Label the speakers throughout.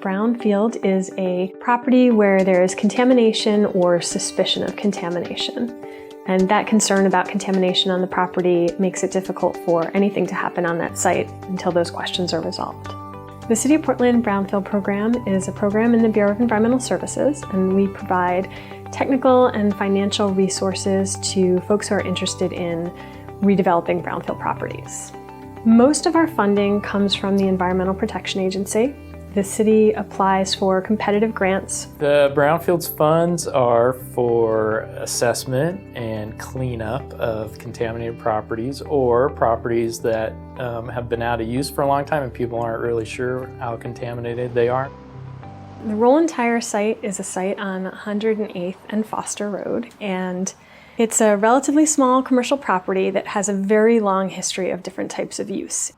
Speaker 1: brownfield is a property where there is contamination or suspicion of contamination. And that concern about contamination on the property makes it difficult for anything to happen on that site until those questions are resolved. The City of Portland Brownfield Program is a program in the Bureau of Environmental Services, and we provide technical and financial resources to folks who are interested in redeveloping brownfield properties. Most of our funding comes from the Environmental Protection Agency. The city applies for competitive grants.
Speaker 2: The Brownfields funds are for assessment and cleanup of contaminated properties or properties that have been out of use for a long time and people aren't really sure how contaminated they are.
Speaker 1: The Roland Tire site is a site on 108th and Foster Road, and it's a relatively small commercial property that has a very long history of different types of use.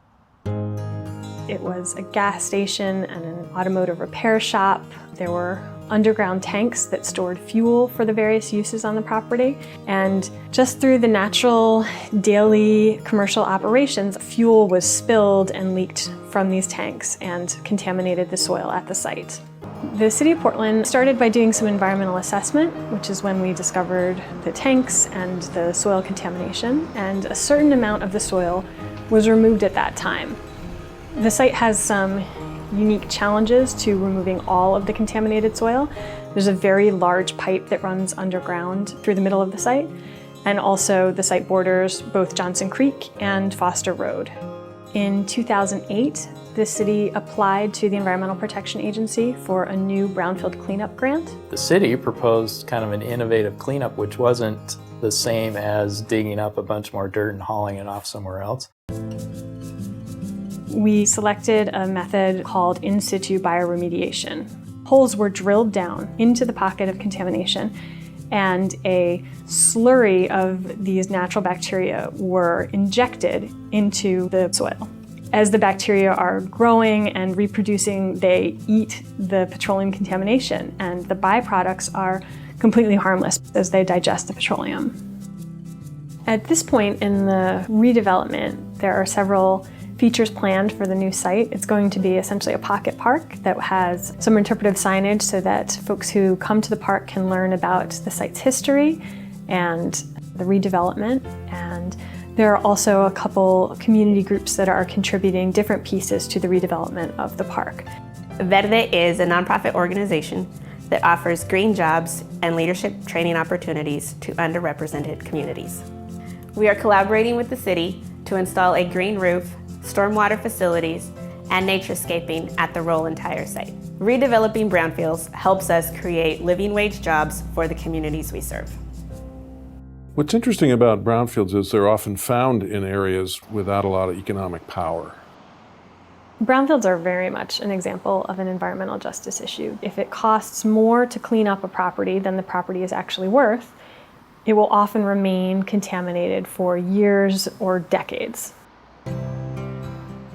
Speaker 1: It was a gas station and an automotive repair shop. There were underground tanks that stored fuel for the various uses on the property. And just through the natural daily commercial operations, fuel was spilled and leaked from these tanks and contaminated the soil at the site. The City of Portland started by doing some environmental assessment, which is when we discovered the tanks and the soil contamination, and a certain amount of the soil was removed at that time. The site has some unique challenges to removing all of the contaminated soil. There's a very large pipe that runs underground through the middle of the site, and also the site borders both Johnson Creek and Foster Road. In 2008, the city applied to the Environmental Protection Agency for a new brownfield cleanup grant.
Speaker 2: The city proposed kind of an innovative cleanup, which wasn't the same as digging up a bunch more dirt and hauling it off somewhere else.
Speaker 1: We selected a method called in situ bioremediation. Holes were drilled down into the pocket of contamination, and a slurry of these natural bacteria were injected into the soil. As the bacteria are growing and reproducing, they eat the petroleum contamination, and the byproducts are completely harmless as they digest the petroleum. At this point in the redevelopment, there are several features planned for the new site. It's going to be essentially a pocket park that has some interpretive signage so that folks who come to the park can learn about the site's history and the redevelopment. And there are also a couple community groups that are contributing different pieces to the redevelopment of the park.
Speaker 3: Verde is a nonprofit organization that offers green jobs and leadership training opportunities to underrepresented communities. We are collaborating with the city to install a green roof, stormwater facilities, and naturescaping at the Roland Tire site. Redeveloping brownfields helps us create living wage jobs for the communities we serve.
Speaker 4: What's interesting about brownfields is they're often found in areas without a lot of economic power.
Speaker 1: Brownfields are very much an example of an environmental justice issue. If it costs more to clean up a property than the property is actually worth, it will often remain contaminated for years or decades.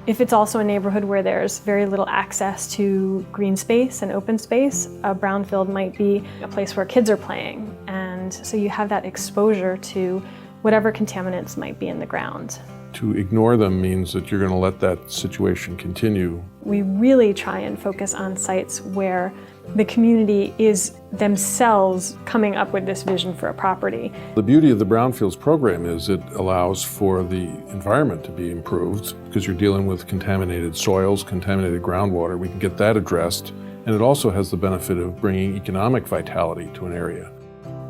Speaker 1: If it's also a neighborhood where there's very little access to green space and open space, a brownfield might be a place where kids are playing. And so you have that exposure to whatever contaminants might be in the ground.
Speaker 4: To ignore them means that you're going to let that situation continue.
Speaker 1: We really try and focus on sites where the community is themselves coming up with this vision for a property.
Speaker 4: The beauty of the Brownfields program is it allows for the environment to be improved because you're dealing with contaminated soils, contaminated groundwater. We can get that addressed, and it also has the benefit of bringing economic vitality to an area.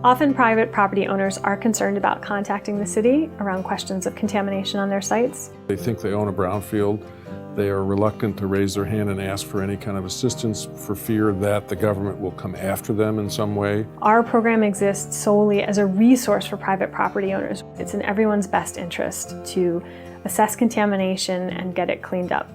Speaker 1: Often private property owners are concerned about contacting the city around questions of contamination on their sites.
Speaker 4: They think they own a brownfield. They are reluctant to raise their hand and ask for any kind of assistance for fear that the government will come after them in some way.
Speaker 1: Our program exists solely as a resource for private property owners. It's in everyone's best interest to assess contamination and get it cleaned up.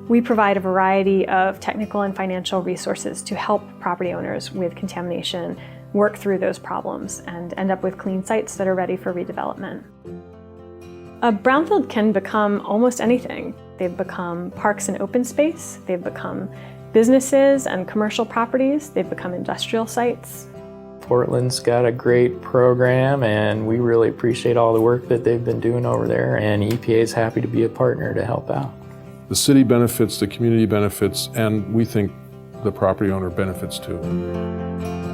Speaker 1: We provide a variety of technical and financial resources to help property owners with contamination work through those problems and end up with clean sites that are ready for redevelopment. A brownfield can become almost anything. They've become parks and open space, they've become businesses and commercial properties, they've become industrial sites.
Speaker 2: Portland's got a great program and we really appreciate all the work that they've been doing over there, and EPA is happy to be a partner to help out.
Speaker 4: The city benefits, the community benefits, and we think the property owner benefits too.